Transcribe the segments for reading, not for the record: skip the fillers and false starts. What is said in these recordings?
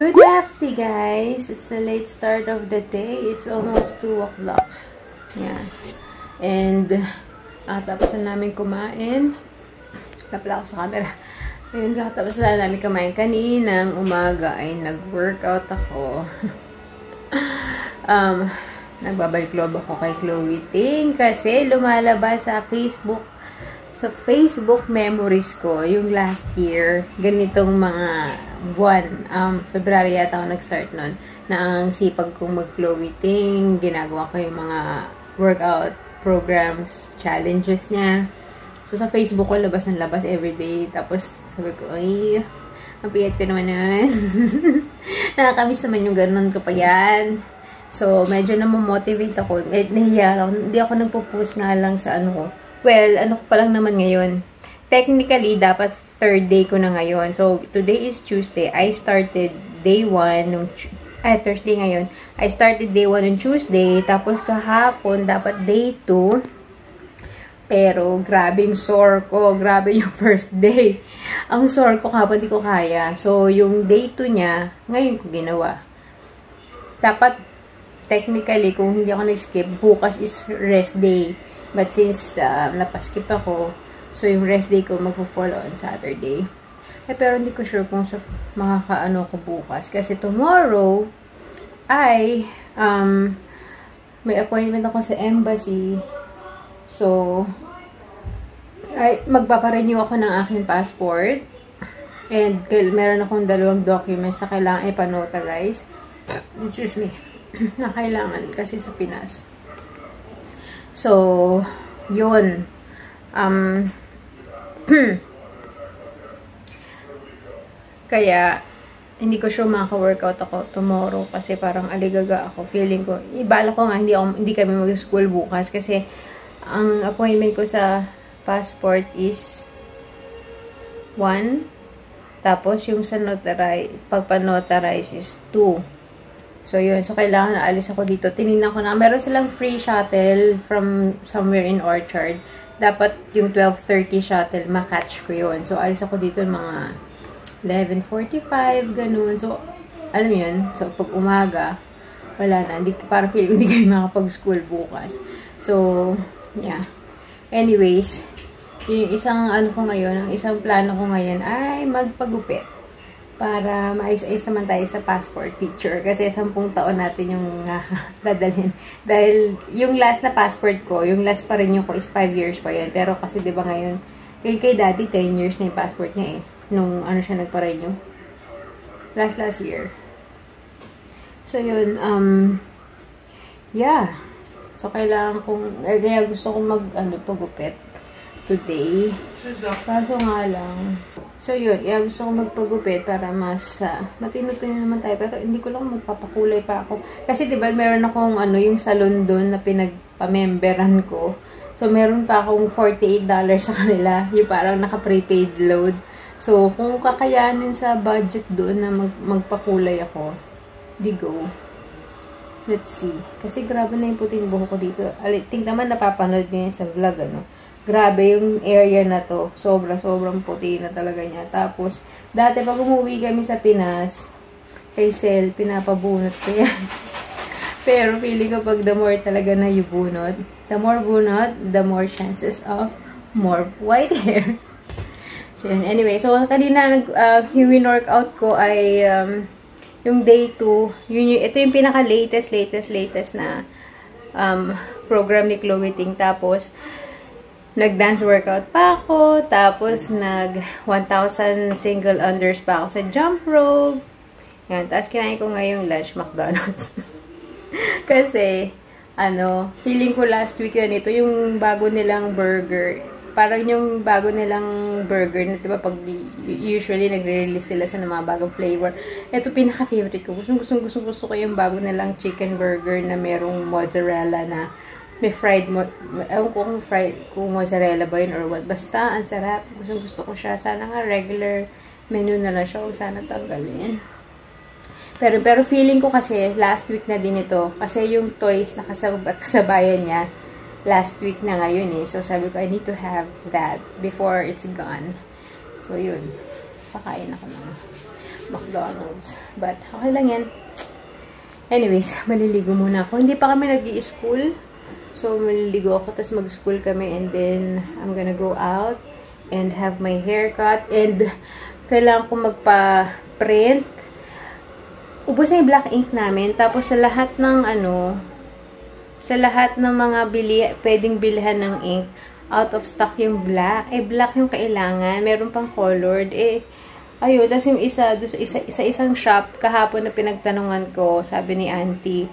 Good afternoon, guys. It's a late start of the day. It's almost 2 o'clock. Yeah. And, tapos na namin kumain. Lapla ako sa camera. And, tapos na namin kumain. Kaninang umaga ay nag-workout ako. Nagbabalik loob ako kay Chloe Ting kasi lumalabas sa Facebook memories ko yung last year, ganitong mga buwan, February yata ako nag-start nun, na ang sipag kong mag-Chloe Ting, ginagawa ko yung mga workout programs, challenges niya. So sa Facebook ko, labas ng labas everyday. Tapos sabi ko, ay, ang piyat ko naman nun. Nakakamiss naman yung ganun ko pa yan. So medyo namomotivate ako. Nahiya ako. Hindi ako nagpo-post nga lang sa ano ko. Well, ano ko pa lang naman ngayon. Technically, dapat third day ko na ngayon. So, today is Tuesday. I started day 1 Thursday ngayon. I started day 1 on Tuesday. Tapos kahapon, dapat day 2. Pero, grabe yung sore ko. Grabe yung first day. Ang sore ko kahapon, di ko kaya. So, yung day 2 niya, ngayon ko ginawa. Dapat, technically, kung hindi ako nag-skip, bukas is rest day. But since napaskip ako, so yung rest day ko magpo-fall on Saturday. Pero hindi ko sure kung makakaano ko bukas. Kasi tomorrow ay may appointment ako sa embassy. So, ay magpaparenew ako ng aking passport. And meron akong 2 documents na kailangan ipanotarize. Excuse me. Na kailangan kasi sa Pinas. So, yun. Kaya, hindi ko sure makaka-workout ako tomorrow kasi parang aligaga ako. Feeling ko, ibala ko nga, hindi kami mag-school bukas kasi ang appointment ko sa passport is 1. Tapos, yung sa pagpa-notarize is 2. So, yun. So, kailangan na alis ako dito. Tinignan ko na. Meron silang free shuttle from somewhere in Orchard. Dapat yung 12:30 shuttle, makatch ko yun. So, alis ako dito mga 11:45, ganun. So, alam yun. So, pag umaga, wala na. Parang feeling ko hindi kayo makapag-school bukas. So, yeah. Anyways, yung isang ang isang plano ko ngayon ay magpagupit. Para maayos-ayos naman tayo sa passport picture. Kasi 10 taon natin yung dadalhin. Dahil yung last na passport ko, yung last pa rin yung ko is 5 years pa yun. Pero kasi diba ngayon, kay daddy 10 years na yung passport niya eh. Nung siya nagpa-renew. Last year. So yun, yeah. So kailangan kong, kaya gusto kong pagupit today. Kaso nga lang. So, yun. Gusto ko magpagupit para mas matino-tino naman tayo. Pero hindi ko lang magpapakulay pa ako. Kasi, diba, meron akong yung salon doon na pinagpamemberan ko. So, meron pa akong $48 sa kanila. Yung parang naka-prepaid load. So, kung kakayanin sa budget doon na magpakulay ako, di go. Let's see. Kasi grabe na yung puting buhok ko dito. Tingnan naman napapanood nyo yun sa vlog, Grabe yung area na to. Sobrang puti na talaga niya. Tapos, dati pag umuwi kami sa Pinas, kay Sel, pinapabunot ko yan. Pero feeling ko pag the more talaga na yung bunot, the more bunot, the more chances of more white hair. So, yun. Anyway, so kanina yung workout ko ay yung day 2. Ito yung pinaka-latest na program ni Chloe Ting. Tapos, nag-dance workout pa ako, tapos nag-1,000 single unders pa ako sa jump rope. Yan, tapos kinain ko ngayong lunch, McDonald's. Kasi, feeling ko last week na nito, yung bago nilang burger. Parang yung bago nilang burger, na diba pag usually nagre-release sila sa mga bagong flavor. Ito pinaka-favorite ko. Gusto ko yung bago nilang chicken burger na merong mozzarella na may fried, ewan ko kung mozzarella ba yun or what. Basta, ang sarap. Gusto ko siya. Sana nga regular menu na lang siya. Huwag sana tanggalin. Pero feeling ko kasi, last week na din ito. Kasi yung toys na kasabayan niya, last week na ngayon eh. So, sabi ko, I need to have that before it's gone. So, yun. Pakain ako naman. McDonald's. But, okay lang yan. Anyways, maliligo muna ako. Hindi pa kami nag-i-school. So, maliligo ako, tapos mag-school kami, and then, I'm gonna go out and have my hair cut. And, kailangan ko magpa-print. Ubus na yung black ink namin. Tapos, sa lahat ng, sa lahat ng mga pwedeng bilhan ng ink, out of stock yung black. Black yung kailangan. Meron pang colored. Ayun, tapos yung isa, isang shop, kahapon na pinagtanungan ko, sabi ni auntie,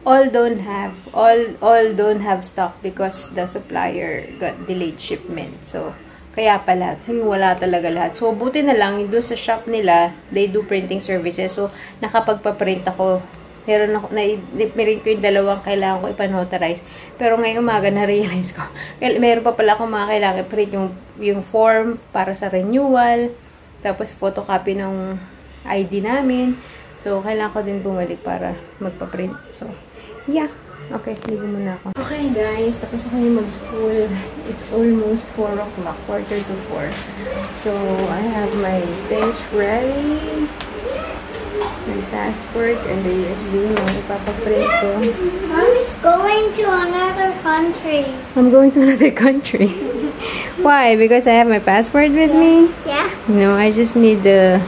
all don't have stock because the supplier got delayed shipment. So, kaya pala, wala talaga lahat. So, buti na lang, doon sa shop nila, they do printing services. So, nakapagpa-print ako. Meron ko yung dalawang kailangan ko ipanotarize. Pero ngayong umaga, na-realize ko, meron pa pala akong mga kailangan i-print yung form para sa renewal. Tapos, photocopy ng ID namin. So, kailangan ko din bumalik para magpa-print. So, yeah. Okay, ligo muna ako. Okay, guys. Tapos ako yung mag-school. It's almost 4 o'clock. 4:45. So, I have my things ready. My passport and the USB. Ipapag-print ko. Mommy's going to another country. I'm going to another country. Why? Because I have my passport with me? Yeah. No, I just need to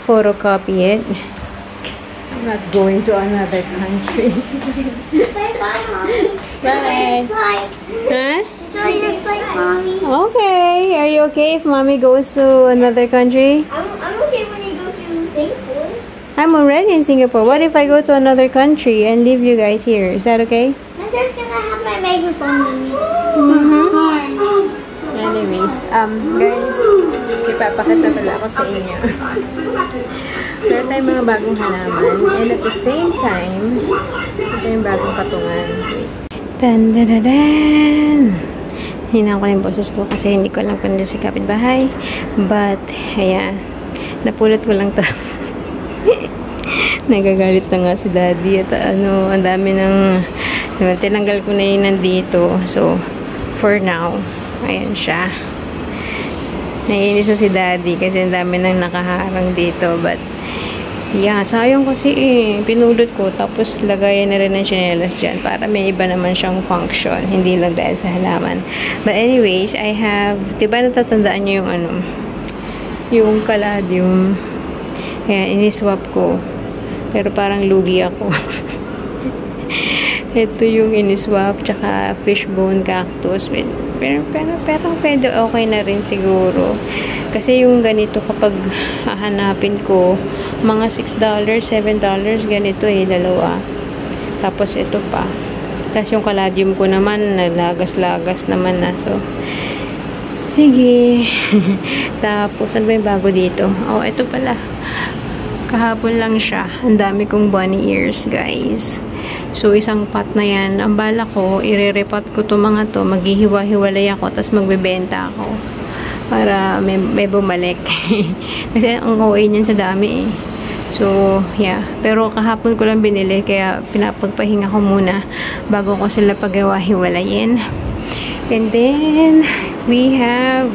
photocopy it. I'm not going to another country. Bye, Mommy. Bye. Flight. Huh? Enjoy your flight, Mommy. Okay. Are you okay if Mommy goes to another country? I'm okay when you go to Singapore. I'm already in Singapore. What if I go to another country and leave you guys here? Is that okay? I'm just gonna have my megaphone with me. Anyways, guys, ipapakita pala ako sa inyo. Meron tayong mga bagong halaman. And at the same time, ito yung bagong katungan. Tan-da-da-dan! Hinaan ko na yung boses ko kasi hindi ko alam kung nila si kapitbahay. But, ayan. Napulot ko lang to. Nagagalit na nga si daddy. At ang dami ng... tinanggal ko na yun nandito. So, for now, ayan siya. Naiinis na si daddy kasi ang dami nang nakaharang dito. But, yeah, sayang kasi pinulot ko. Tapos, lagayan na rin ng tsinelas dyan para may iba naman siyang function. Hindi lang dahil sa halaman. But anyways, I have, diba natatandaan niyo yung yung caladium. Ayan, iniswap ko. Pero parang lugi ako. Ito yung iniswap, tsaka fishbone cactus. Pero pwede okay na rin siguro. Kasi yung ganito kapag hahanapin ko, mga $6, $7 ganito dalawa. Tapos ito pa. Tapos yung caladium ko naman, nalagas-lagas naman na. So, sige. Tapos, ano ba yung bago dito? Oh, ito pala. Kahapon lang siya. Ang dami kong bunny ears, guys. So, isang pot na yan. Ang bala ko, irerepot ko to mga to. Maghihiwa-hiwalay ako, tapos magbebenta ako. Para may bumalik. Kasi ang OA niyan sa dami eh. So, yeah. Pero kahapon ko lang binili, kaya pinapagpahinga ko muna bago ko sila paghiwa-hiwalayin. And then, we have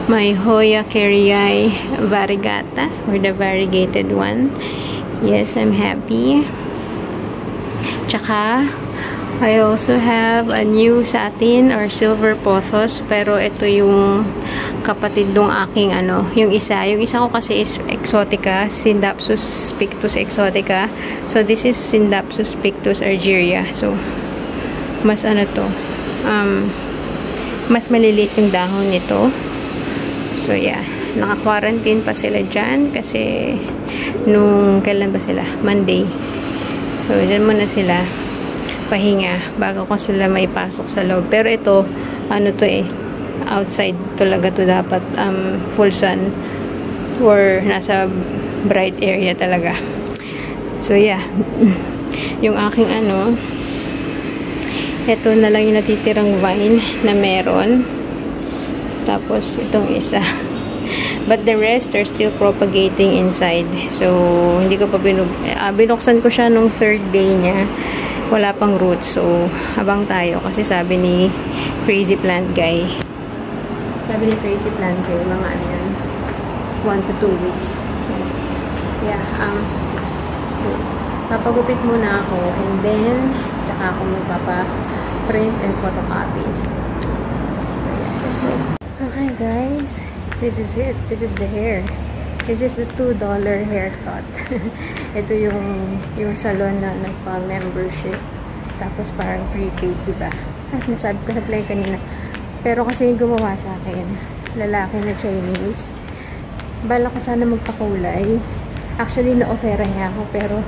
my Hoya Carryi variegata, or the variegated one. Yes, I'm happy. Tsaka, I also have a new satin or silver pothos, pero ito yung kapatid ng aking yung isa ko kasi is exotica, Scindapsus pictus exotica. So, this is Scindapsus pictus argyria. So, mas mas maliliit yung dahon nito. So, yeah. Naka-quarantine pa sila dyan kasi kailan ba sila? Monday. So, dyan muna sila pahinga bago ko sila maipasok sa loob. Pero ito, outside talaga to dapat full sun or nasa bright area talaga. So, yeah. Yung aking ito na lang yung natitirang vine na meron. Tapos, itong isa. But the rest are still propagating inside. So, hindi ko pa binuksan ko siya nung 3rd day niya. Wala pang roots. So, abang tayo. Kasi sabi ni Crazy Plant Guy, mga 1 to 2 weeks. So, yeah, papagupit muna ako and then, tsaka ako magpapa-print and photocopy. So, yeah, let's go. Okay, guys. This is it. This is the hair. This is the $2 haircut. Ito yung salon na nagpa-membership. Tapos parang prepaid, diba? Nasabi ko sa play kanina. Pero kasi yung gumawa sa akin, lalaki na Chinese. Bala ko sana magpakulay. Actually, na-offera niya ako, pero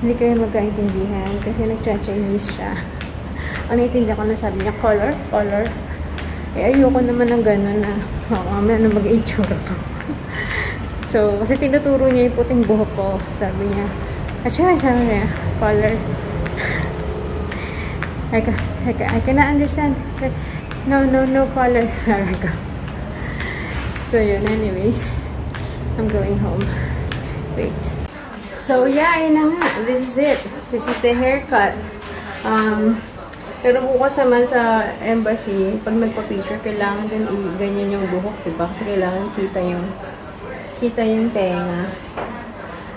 hindi kayo magkaintindihan kasi nagcha-Chinese siya. Ang naiintindihan ko na sabi niya, color. Eh, ayoko naman ng gano'n na, mamaya na mag-itsura to. So, kasi tinuturo niya yung puting buhok ko. Sabi niya, siya, color. I cannot understand. No, color. So, yun, anyways. I'm going home. Wait. So, yeah, yun na nga. This is it. This is the haircut. Pero bukas naman sa embassy, pag nagpa-picture, kailangan din ganyan yung buhok, diba? Kasi kailangan kita yung tenga.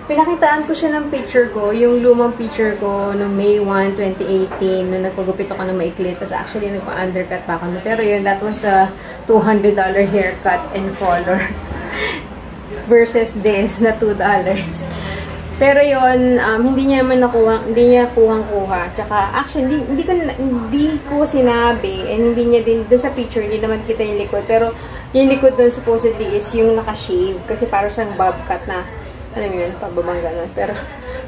Pinakitaan ko siya ng picture ko, yung lumang picture ko noong May 1, 2018, nung nagpagupit ako ng maikli. Tapos actually, nagpa-undercut pa ako. Pero yun, that was the $200 haircut and color. Versus this na $2. Pero yun, hindi niya kuhang-kuha. Tsaka, actually, hindi ko sinabi, and hindi niya din, doon sa picture, hindi naman kita yung likod. Pero, yung likod doon, supposedly, is yung naka-shave. Kasi parang siyang bob cut na, alam mo yun, pababang gano'n. Pero,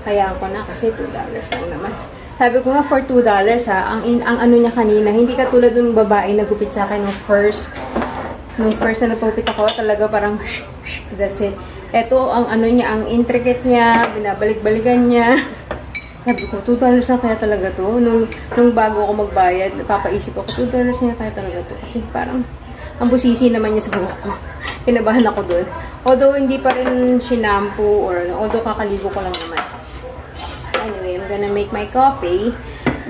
hayaan ko na, kasi $2 lang naman. Sabi ko nga, for $2, ha, ang ano niya kanina, hindi katulad ng babae na gupit sa akin nung first na nagpupit ako, talaga parang, that's it. Ito, ang ano niya, ang intricate niya, binabalik-balikan niya. Sabi ko, $2 na kaya talaga to. Nung bago ako magbayad, napapaisip ako, $2 na kaya talaga to. Kasi parang, ang busisi naman niya sa buhok ko. Kinabahan ako doon. Although, hindi pa rin sinampoo or although kakaligo ko lang naman. Anyway, I'm gonna make my coffee.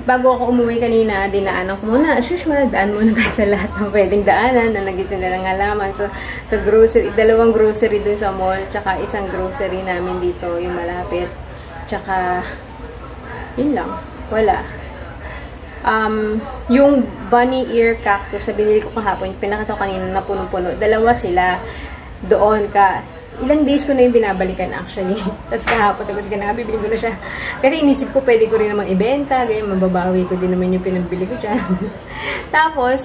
Bago ako umuwi kanina, dinaanan ko muna. As usual, daan muna tayo sa lahat ng pwedeng daanan na nagtitinda ng halaman. So, sa grocery, 2 grocery dun sa mall, tsaka isang grocery namin dito, yung malapit. Tsaka, yun lang. Wala. Yung bunny ear cactus, na binili ko kahapon, pinakita ko kanina na punong-puno. 2 sila. Doon ka. Ilang days ko na yung binabalikan actually. Tapos kahapon, sabi ko na bibili ko na siya. Kasi inisip ko, pwede ko rin naman ibenta. Ganyan, mababawi ko din naman yung pinagbili ko dyan. Tapos,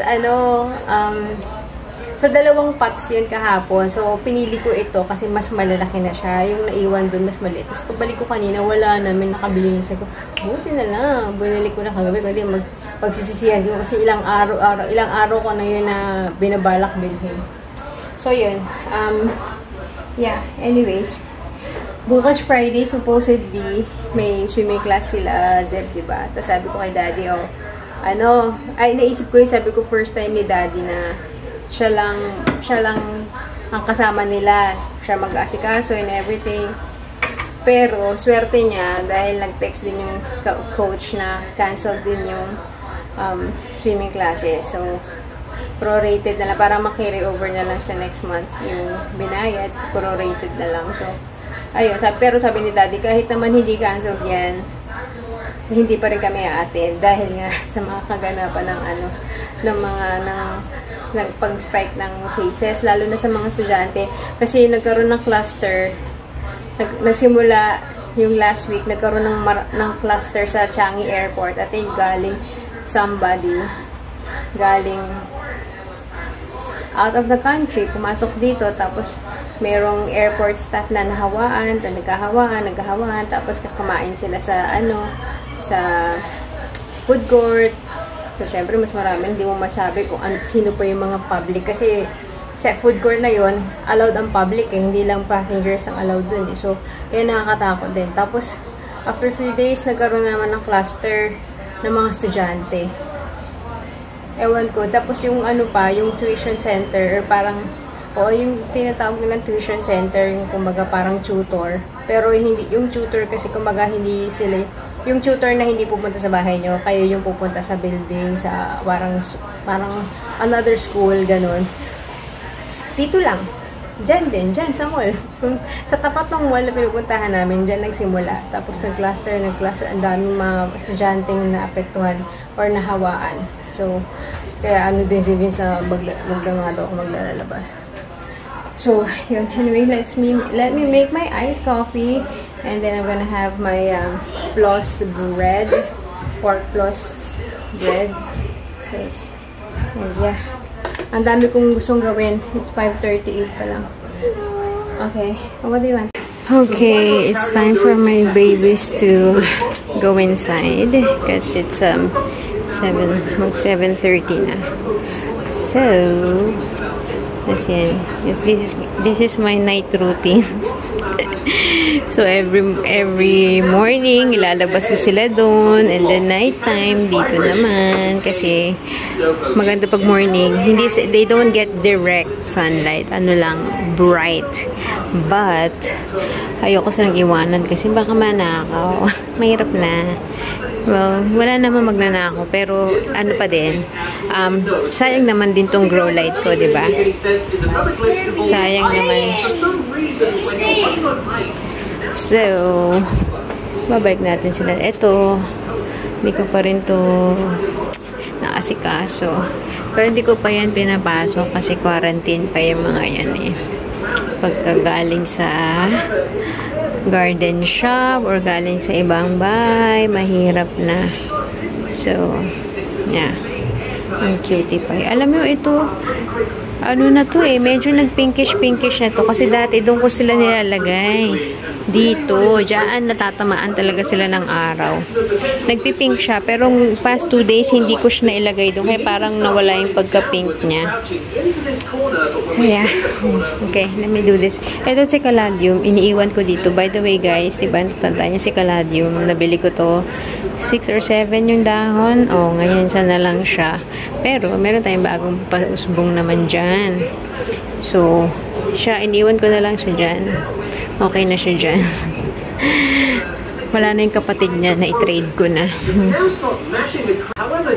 so 2 pots yun kahapon. So, pinili ko ito kasi mas malalaki na siya. Yung naiwan dun, mas maliit. Tapos pagbalik ko kanina, wala namin nakabili niya. Sabi ko, buti na lang. Binili ko na kagabi. Kasi pagsisisihan ko kasi ilang araw ko na yun na binabalak bilhin. So, yun. Yeah, anyways, bukas Friday, supposedly, may swimming class sila, Zeb, diba? Tapos sabi ko kay Daddy, naisip ko yung sabi ko first time ni Daddy na siya lang ang kasama nila. Siya mag-aasikaso and everything. Pero, swerte niya, dahil nag-text din yung coach na cancel din yung swimming classes. So, prorated na lang, para makarry over na lang sa next month yung binayad, prorated na lang. So, ayun, pero sabi ni Daddy, kahit naman hindi canceled yan, hindi pa rin kami aatin dahil nga sa mga kaganapan ng pag-spike ng cases, lalo na sa mga estudyante. Kasi nagkaroon ng cluster, nagsimula yung last week, nagkaroon ng cluster sa Changi Airport at yung galing out of the country, pumasok dito, tapos merong airport staff na nagkahawaan, tapos kakamain sila sa food court. So, syempre, mas marami, hindi mo masabi kung sino pa yung mga public. Kasi, sa food court na yon allowed ang public, hindi lang passengers ang allowed dun. So, yun, nakakatakot din. Tapos, after 3 days, nagkaroon naman ng cluster ng mga estudyante. Ewan ko. Tapos yung yung tuition center, parang, yung tinatawag nilang tuition center, yung kumbaga parang tutor. Pero hindi, yung tutor kasi kumbaga hindi sila, yung tutor na hindi pupunta sa bahay nyo, kayo yung pupunta sa building, sa parang another school, ganun. Dito lang. Diyan din, diyan sa mall. Sa tapat ng mall na pinupuntahan namin, diyan nagsimula. Tapos nag-cluster, ang daming mga estudyanteng naapektuhan or nahawaan. So, kaya ano din si Vince na magdangado ako maglalabas. So, yun. Anyway, let me make my iced coffee. And then I'm gonna have my floss bread. Pork floss bread. And yeah. Ang dami kong gustong gawin. It's 5:38 pa lang. Okay. What do you want? Okay, it's time for my babies to go inside. Because it's 7:30 na. So, this is my night routine. So every morning ilalabas ko sila doon, and then nighttime dito naman kasi maganda pag morning. They don't get direct sunlight, ano lang, bright. But ayoko silang iwanan kasi baka manakaw. Mahirap na. Well, wala naman magnanakaw, pero ano pa din, sayang naman din tong grow light ko, di ba? Sayang naman. So, babalik natin sila. Ito, hindi ko pa rin to nakasikaso. Pero hindi ko pa yan pinapasok kasi quarantine pa yung mga yan eh. Pagkagaling sa garden shop or galing sa ibang bahay, mahirap na. So, yeah. Ang cutie pie. Alam mo ito, ano na to eh, medyo nag-pinkish-pinkish na to kasi dati doon ko sila nilalagay. Dito, dyan natatamaan talaga sila ng araw. Nagpipink siya, pero past 2 days hindi ko siya nailagay doon kaya parang nawala yung pagka-pink niya. So yeah. Okay, let me do this. Ito si Caladium, iniiwan ko dito. By the way guys, diba natandaan yung si Caladium, nabili ko to 6 or 7 yung dahon. Oh, ngayon sana lang siya. Pero meron tayong bagong pausbong naman dyan. So, siya, iniwan ko na lang siya dyan. Okay na siya dyan. Wala na yung kapatid niya na i-trade ko na.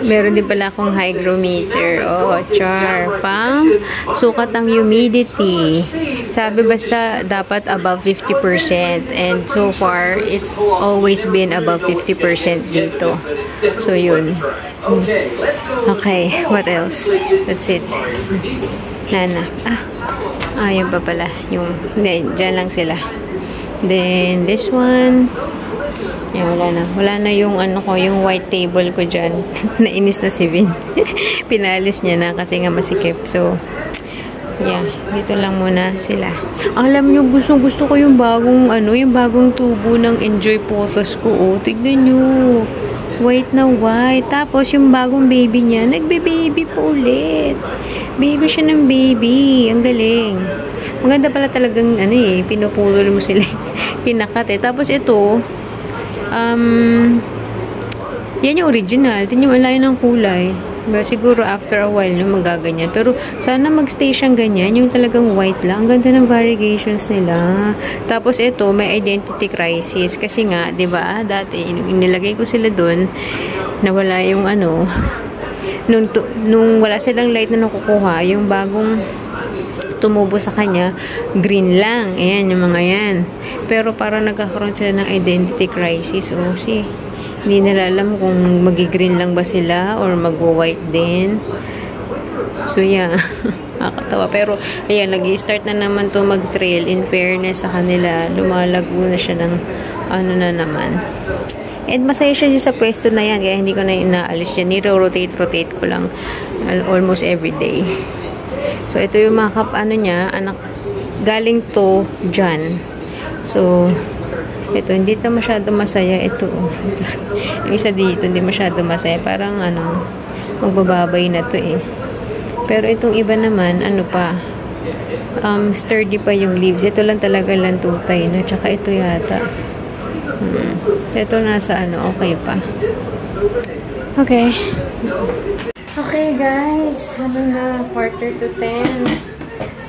Meron din pala akong hygrometer. Oh, char. Pang sukat ng humidity. Sabi basta dapat above 50%. And so far, it's always been above 50% dito. So, yun. Okay, what else? That's it. Nana. Yun pa pala. Hindi, dyan lang sila. Then, this one. Yan, wala na. Wala na yung ano ko, yung white table ko dyan. Nainis na si Vin. Pinalis niya na kasi nga masikip. So, yeah. Dito lang muna sila. Alam nyo, gusto ko yung bagong, yung bagong tubo ng Enjoy Photos ko. Oh, tignan nyo. White na white. Tapos, yung bagong baby niya, nagbe-baby po ulit. Baby siya ng baby. Ang galing. Maganda pala talagang, pinupulol mo sila. Kinakat eh. Tapos ito, yan yung original. Tingnan mo, layo ng kulay. But siguro after a while, magaganyan. Pero sana magstay siyang ganyan. Yung talagang white lang. Ang ganda ng variegations nila. Tapos ito, may identity crisis. Kasi nga, di ba, dati, inilagay ko sila dun, nawala yung nung wala silang light na nakukuha, yung bagong tumubo sa kanya, green lang. Ayan, yung mga yan. Pero parang nagkakaroon sila ng identity crisis. O, hindi nila alam kung magi-green lang ba sila or mag-white din. So, yeah. Nakakatawa. Pero, ayan, nag-i-start na naman to mag-trail. In fairness sa kanila, lumalago na siya ng na naman. And masaya siya sa pwesto na yan. Kaya hindi ko na inaalis yan. Niro-rotate ko lang almost every day. So, ito yung mga anak, galing to dyan. So, ito, hindi ito masyado masaya. Ito, yung isa dito, hindi masyado masaya. Parang, magbababay na to eh. Pero itong iba naman, sturdy pa yung leaves. Ito lang talaga lang tutay na. Tsaka ito yata. Ito nasa okay pa. Okay. Okay guys, na 9:45.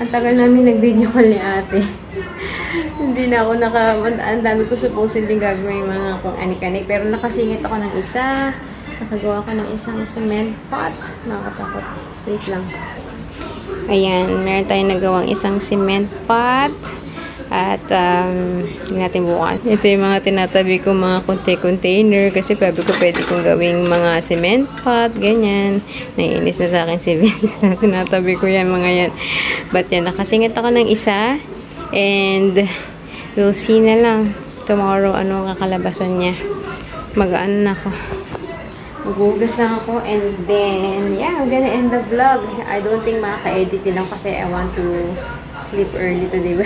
Ang tagal namin nag-video call ni ate. Hindi na ako ang dami ko supposedly gagawin mga kung anik-anik. Pero nakasingit ako ng isa. Nakagawa ko ng isang cement pot. Nakakatakot. Wait lang. Ayan, meron tayong nagawang isang cement pot. At, hindi natin bukas. Ito yung mga tinatabi ko, mga container. Kasi sabi ko, pwede kong gawing mga cement pot, ganyan. Naiinis na sa akin si Vin. Tinatabi ko yan, mga yan. But yan, nakasingit ako ng isa. And, we'll see na lang tomorrow ano kakalabasan niya. Mag-ano na ako. Maghugas lang ako. And then, yeah, I'm gonna end the vlog. I don't think makaka-edit din ako kasi I want to sleep early today.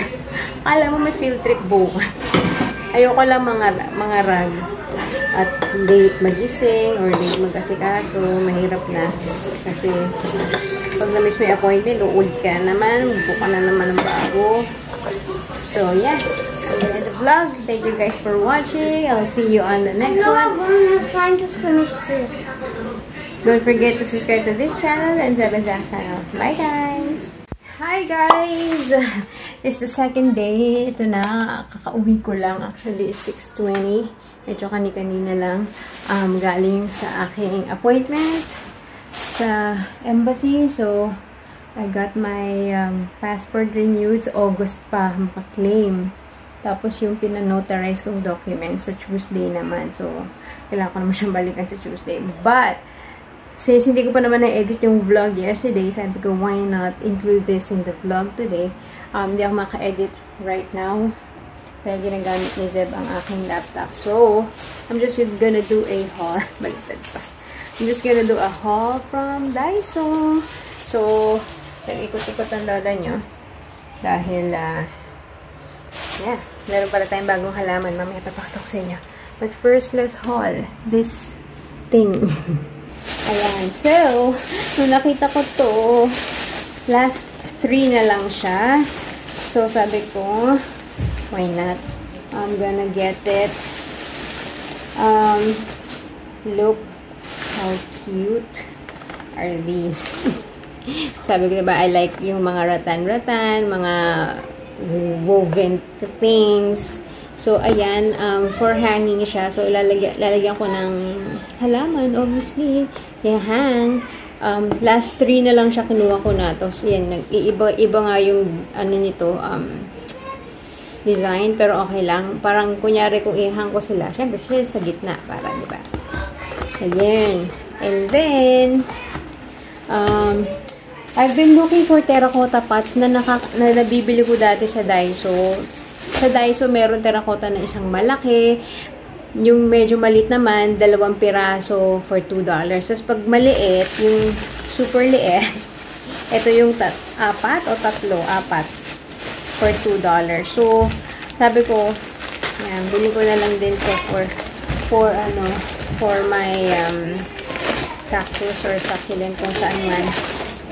Alam mo, may field trip bukas. Ayoko lang mga rag at late magising or late mag-asikaso. Mahirap na. Kasi pag na-miss may appointment, uulit ka naman. Buka na naman ng bago. So, yeah. I'm gonna end the vlog. Thank you guys for watching. I'll see you on the next one. I'm going to try to finish this. Don't forget to subscribe to this channel and Seven Zach channel. Bye, guys! Hi guys! It's the second day. Ito na. Kakauwi ko lang. Actually, it's 6:20. Medyo kanina lang. Galing sa aking appointment sa embassy. So, I got my passport renewed. Sa August pa makaklaim. Tapos yung pinanotarize kong documents sa Tuesday naman. So, kailangan ko naman siyang balikan sa Tuesday. But, since hindi ko pa naman na-edit yung vlog yesterday, sabi ko, why not include this in the vlog today? Hindi ako maka-edit right now. Kaya ginagamit ni Zeb ang aking laptop. So, I'm just gonna do a haul. Baliktad pa. I'm just gonna do a haul from Daiso. So, nag-ikot-ikot ang lola nyo. Dahil, yeah, meron pala tayong bagong halaman. Mamaya papakita ko sa inyo. But first, let's haul this thing. Ayan. So, nung nakita ko to, last 3 na lang siya. So, sabi ko, why not? I'm gonna get it. Look how cute are these. Sabi ko, diba, I like yung mga ratan-ratan, mga woven things. So, ayan, for hanging siya. So, lalagyan ko ng halaman, obviously. Hang. Last 3 na lang siya kinuha ko na. Tapos, yan, iba nga yung, ano nito, design. Pero, okay lang. Parang, kunyari, kung ihang ko sila, syempre, sila sa gitna. Para, diba? Ayan. And then, I've been looking for terracotta pots na nabibili ko dati sa Daiso. Sa Daiso, meron terracotta na isang malaki. Yung medyo maliit naman, 2 piraso for $2. Tapos pag maliit, yung super liit, ito yung 4 o 3, 4 for $2. So, sabi ko, yan, bili ko na lang din to for my cactus or succulent kung saan man.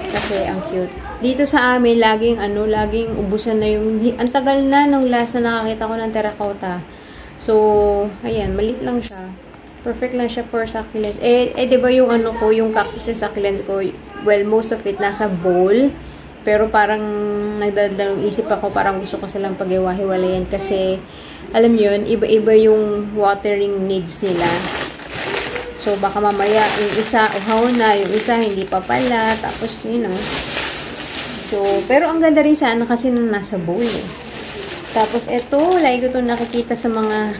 Kasi ang cute. Dito sa amin, laging ubusan na yung, ang tagal na nung last na nakakita ko ng terracotta. So, ayan, maliit lang siya. Perfect lang siya for succulents. Diba yung yung cactus and succulents ko, well, most of it nasa bowl. Pero parang nagdadalong isip ako, parang gusto ko silang pag-iwa-hiwalayan kasi, alam yun, iba-iba yung watering needs nila. So, baka mamaya, yung isa, uhaw na, yung isa, hindi pa pala, tapos, you know. So, pero ang ganda rin sana kasi nung nasa bowl eh. Tapos, eto, lagi ko itong nakikita sa mga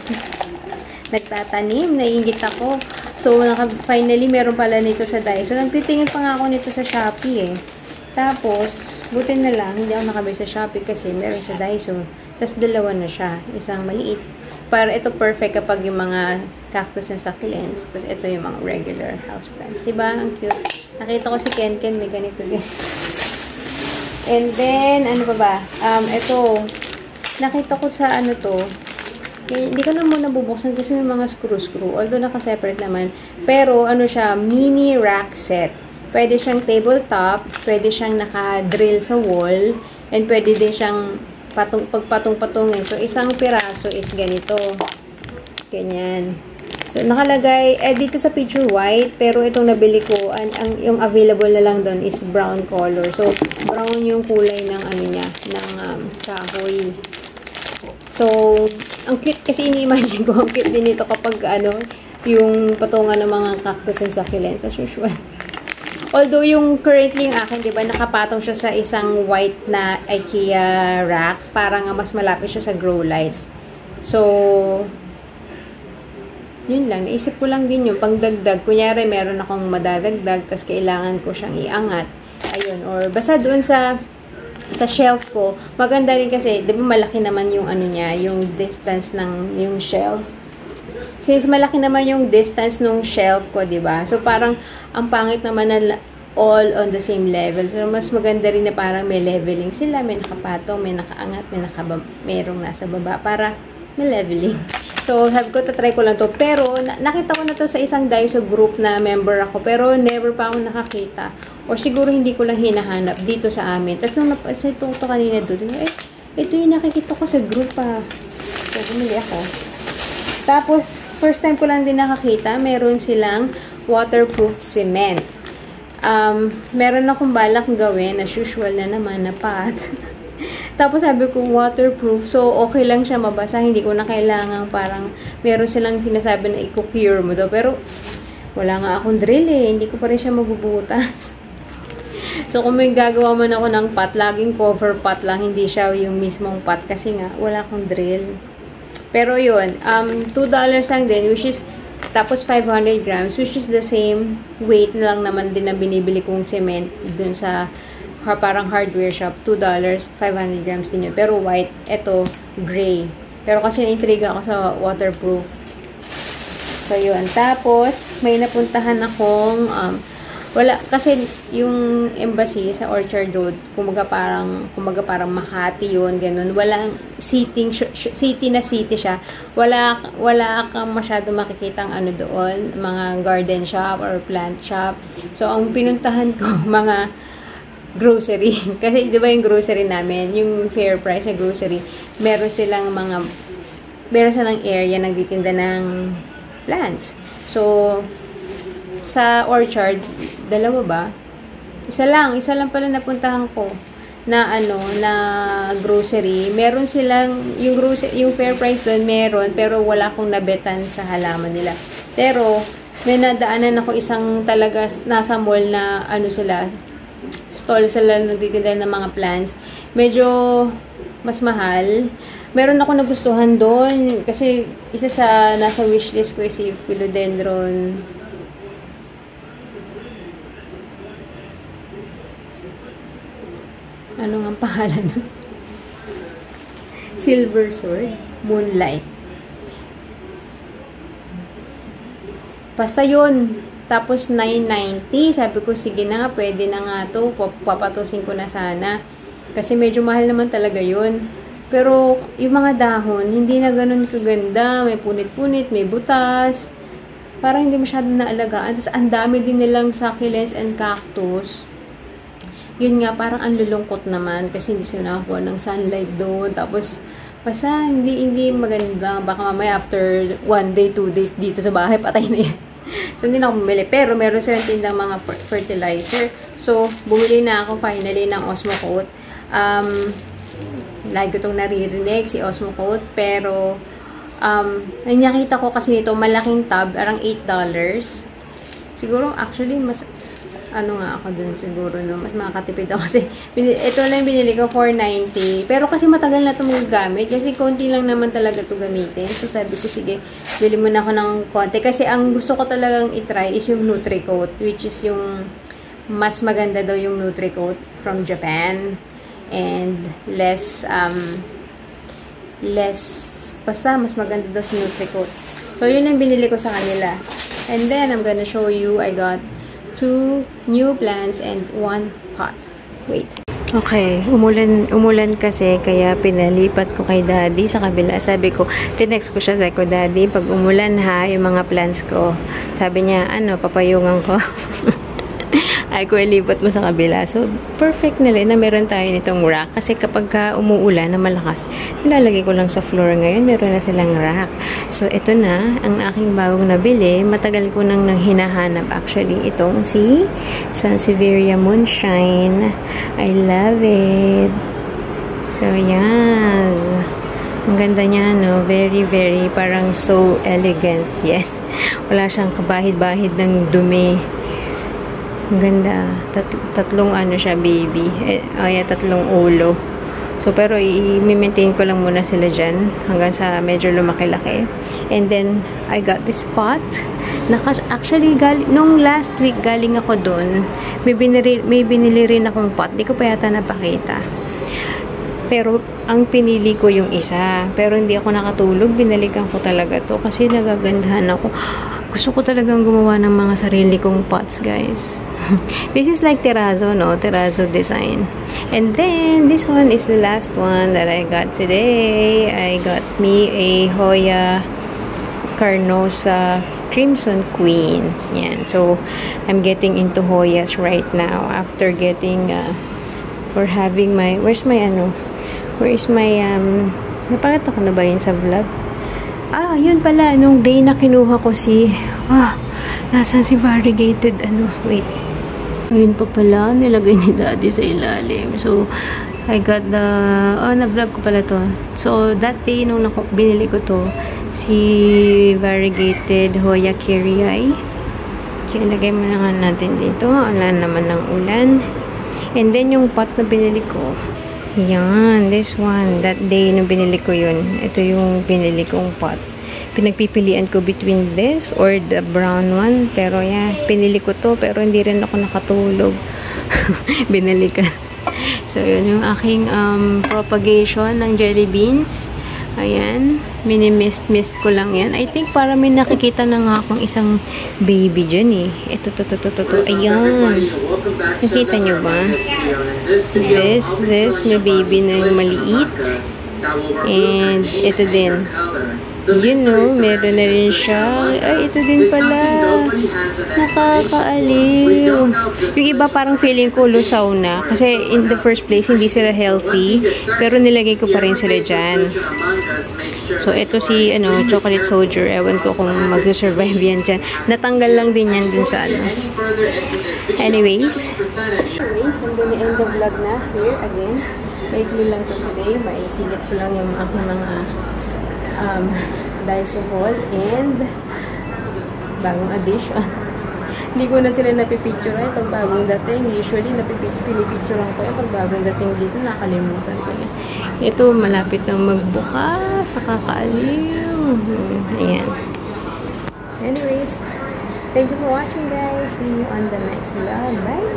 nagtatanim, naiingit ako. So, finally, meron pala nito sa Daiso. Nagtitingin pa nga ako nito sa Shopee eh. Tapos, buti na lang, hindi ako nakabay sa Shopee kasi meron sa Daiso. Tapos, 2 na siya. Isang maliit. Para ito perfect kapag yung mga cactus and succulents. Tapos, ito yung mga regular houseplants. Diba? Ang cute. Nakita ko si Ken, may ganito din. And then, ano pa ba? Ito, nakita ko sa to. Hindi ko na muna bubuksan kasi may mga screw. Although, naka-separate naman. Pero, siya, mini rack set. Pwede siyang tabletop, pwede siyang naka-drill sa wall, and pwede din siyang pagpatong-patungin. So, isang piraso is ganito. Ganyan. So, nakalagay, dito sa picture white, pero itong nabili ko, yung available na lang doon is brown color. So, brown yung kulay ng niya, ng kahoy. So, ang cute kasi ini-imagine ko, ang cute din ito kapag yung patungan ng mga cactus and succulents as usual. Although yung currently yung akin, di ba, nakapatong siya sa isang white na IKEA rack. Para nga mas malapit siya sa grow lights. So, yun lang. Naisip ko lang din yung pangdagdag. Kunyari, meron akong madadagdag, tas kailangan ko siyang iangat. Ayun. Or basta doon sa shelf ko, maganda rin kasi, di ba malaki naman yung ano niya, yung distance ng yung shelves. Since malaki naman yung distance ng shelf ko, di ba? So parang ang pangit naman na all on the same level. So mas maganda rin na parang may leveling sila, may nakapatong, may nakaangat, merong nasa baba para may leveling. So sabi ko, tatry ko lang to. Pero nakita ko na to sa isang Daiso group na member ako, pero never pa ako nakakita. Or siguro hindi ko lang hinahanap dito sa amin. Tapos nung napansin ko kanina doon, ito yung nakikita ko sa group pa. So bumili ako. Tapos, first time ko lang din nakakita, meron silang waterproof cement. Meron akong balak gawin, as usual na naman, na pot. Tapos sabi ko, waterproof, so okay lang siya mabasa, hindi ko na kailangan parang, meron silang sinasabi na i-cure mo daw. Pero, wala nga akong drill hindi ko pa rin siya mabubutas. So, kung may gagawa man ako ng pot, laging cover pot lang, hindi siya yung mismong pot, kasi nga, wala akong drill. Pero yun, $2 lang din, which is, tapos 500 grams, which is the same weight na lang naman din na binibili kong cement dun sa parang hardware shop. $2, 500 grams din yun. Pero white, eto, gray. Pero kasi na-intriga ako sa waterproof. So yun. Tapos, may napuntahan akong, wala, kasi yung embassy sa Orchard Road, kumbaga parang Makati yun, ganun. Walang seating, city na city siya. Wala kang masyado makikitang ano doon, mga garden shop or plant shop. So, ang pinuntahan ko, mga grocery. Kasi, di ba yung grocery namin, yung fair price na grocery, meron silang area nagtitinda ng plants. So, sa Orchard, dalawa ba? Isa lang pala napuntahan ko na grocery. Meron silang yung fair price doon meron, pero wala akong nabetan sa halaman nila. Pero may nadaanan ako isang talaga nasa mall na stall sila nagtitinda ng mga plants. Medyo mas mahal. Meron ako nagustuhan doon kasi isa sa nasa wishlist ko si philodendron. Ano nga ang pangalan? Silver Sword, Moonlight. Basta yun. Tapos 990. Sabi ko, sige na, pwede na nga to. Papatusin ko na sana. Kasi medyo mahal naman talaga yun. Pero yung mga dahon, hindi na ganun kaganda. May punit-punit, may butas. Parang hindi masyado naalagaan. Tapos ang dami din nilang succulents and cactus. Yun nga, parang ang lulungkot naman kasi hindi sila nakakuha ng sunlight doon. Tapos, basta hindi maganda. Baka mamaya after 1 day, 2 days dito sa bahay, patay na yan. So, hindi na ako bumili. Pero, meron silang tindang mga fertilizer. So, bumili na ako finally ng Osmocote. Lagi ko itong naririnig, si Osmocote. Pero, nakita ko kasi nito, malaking tub, arang $8. Siguro, actually, mas ako dun siguro, no? Mas makakatipid ako kasi ito lang binili ko, $4.90. Pero kasi matagal na itong gamit kasi konti lang naman talaga ito gamitin. So sabi ko, sige, bili muna ako ng konti kasi ang gusto ko talagang itry is yung Nutri-Coat, which is yung mas maganda daw yung Nutri-Coat from Japan and basta mas maganda daw si Nutri-Coat. So yun yung binili ko sa kanila. And then I'm gonna show you, I got 2 new plants and 1 pot. Wait. Okay, umulan kasi kaya pinalipat ko kay Daddy sa kabila. Sabi ko, tinext ko siya, sabi ko, Daddy, pag umulan ha, yung mga plants ko. Sabi niya, papayungan ko. Ay, ko ilipat mo sa kabila. So, perfect na rin na meron tayo nitong rack. Kasi kapag umuulan na malakas, nilalagay ko lang sa floor ngayon. Meron na silang rack. So, ito na, ang aking bagong nabili. Matagal ko nang hinahanap actually itong si Sansevieria Moonshine. I love it. So, yes. Ang ganda niya, no? Very, very, parang so elegant. Yes. Wala siyang kabahid-bahid ng dumi. Ang ganda. Tatlong ano siya, baby. Tatlong ulo. So, pero i-maintain ko lang muna sila dyan hanggang sa medyo lumaki-laki. And then, I got this pot. Actually, nung last week, galing ako dun. May binili rin akong pot. Di ko pa yata napakita. Pero, ang pinili ko yung isa. Pero, hindi ako nakatulog. Binalikan ko talaga to kasi nagagandahan ako. Gusto ko talagang gumawa ng mga sarili kong pots, guys. This is like terrazzo, no? Terrazzo design. And then, this one is the last one that I got today. I got me a Hoya Carnosa Crimson Queen. Yan. So, I'm getting into Hoyas right now after getting or having my where's my napakita ko na ba yun sa vlog? Yun pala nung day na kinuha ko nasaan si variegated wait. Ayun pa pala nilagay ni Daddy sa ilalim. So, I got the na-vlog ko pala to. So, that day nung binili ko to, si variegated Hoya Kirii. So, ilagay mo na nga natin dito. Wala naman ng ulan. And then, yung pot na binili ko, yan, this one. That day nung binili ko yun, ito yung binili kong pot. Pinagpipilian ko between this or the brown one. Pero, pinili ko to. Pero, hindi rin ako nakatulog. Binalikan. So, yun yung aking propagation ng jelly beans. Ayan. Mini-mist ko lang yan. I think para may nakikita na nga akong isang baby dyan eh. Ito. Ayan. Nakita nyo ba? This. May baby na yung maliit. And ito din. Yun no, meron na rin siya. Ay, ito din pala. Nakakaaliw. Yung iba parang feeling ko lusaw na. Kasi in the first place, hindi sila healthy. Pero nilagay ko pa rin sila dyan. So, ito si chocolate soldier. Ewan ko kung mag-survive yan dyan. Natanggal lang din yan dun sa Anyways, I'm gonna end the vlog na here again. Lately lang to today. Maisilip ko lang yung aking mga Daiso haul and bagong addition. Hindi ko na sila napipicturean pag bagong dating. Usually, pinipicturean ko yung pag bagong dating dito. Nakalimutan ko yan. Ito, malapit na magbukas. Nakakaaliw. Ayan. Anyways, thank you for watching, guys. See you on the next vlog. Bye!